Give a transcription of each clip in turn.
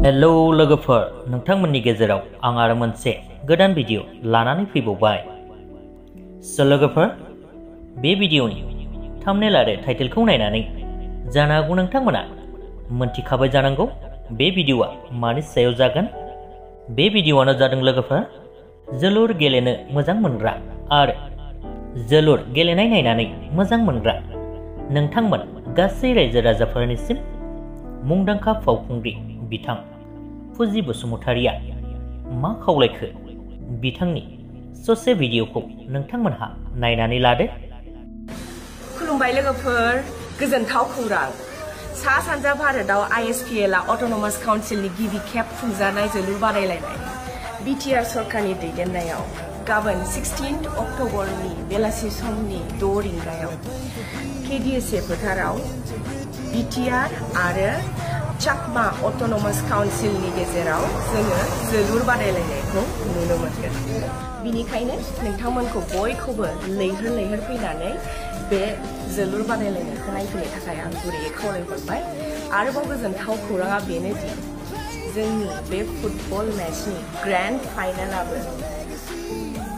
Hello लोगोफोर, नोंथांमोननि गेजेराव आं आरो मोनसे गोदान भिडिअ लानानै फैबावबाय। लोगोफोर, बे भिडिअनि थाम्बनेल आरो टाइटेलखौ नायनानै जानो हागौ नोंथांमोना मोनथिखाबाय जानांगौ बे भिडिअआ मानि सायाव जागोन। बे भिडिअआनो जादों लोगोफोर जोलुर गेलेनो मोजां मोनग्रा आरो जोलुर गेलेनाय नायनानै मोजां मोनग्रा नोंथांमोन गासै रायजो राजाफोरनिसिम मुंदांखा फावखुंग्रि बिथां फुजि बसुमतारिया मा खावलायखो, बिथांनि ससे भिडिअखौ नोंथांमोनहा नायनानै लादो। खुलुमबाय लोगोफोर, गोजोनथाव खौरां। सा सानजा भारतआव ISPLआ अट'नमास काउन्सिलनि गिबि खेब खुंजानाय जोलुर बादायलायनाय BTR सरकारनि दैदेननायाव गाबोन 16 अक्ट'बरनि बेलासि समनि 6 रिंगायाव KDSA फोथाराव BTR आरो चाकमा अट'नमास काउन्सिलनि गेजेराव जोङो जोलुर बादायलायनायखौ नुनो मोनगोन। बिनिखायनो नोंथांमोनखौ बयखौबो लैहोर लैहोर फैनानै बे जोलुर बादायलायनायखौ नायफैनो थाखाय आं गुरैयै खावलायहरबाय। आरोबाव गोजोनथाव खौराङा बेनोदि जोंनि बे फुटबल मेचनि ग्रेन्ड फाइनालाबो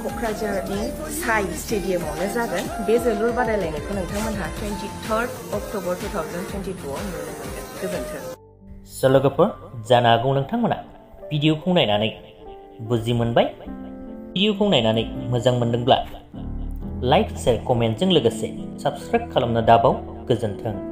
क'क्राझारनि साइ स्टेडियामावनो जागोन। बे जोलुर बादायलायनायखौ नोंथांमोनहा 23 अक्ट'बर 2022 आव नुनो मोनगोन। गोजोन्थों। लोगोफोर, जानो हागौ नोंथांमोना भिडिअखौ नायनानै बुजि मोनबाय। भिडिअखौ नायनानै मोजां मोनदोंब्ला लाइक, शेयार, कमेन्टजों लोगोसे साबस्क्राइब खालामनो दाबाव। गोजोन्थों।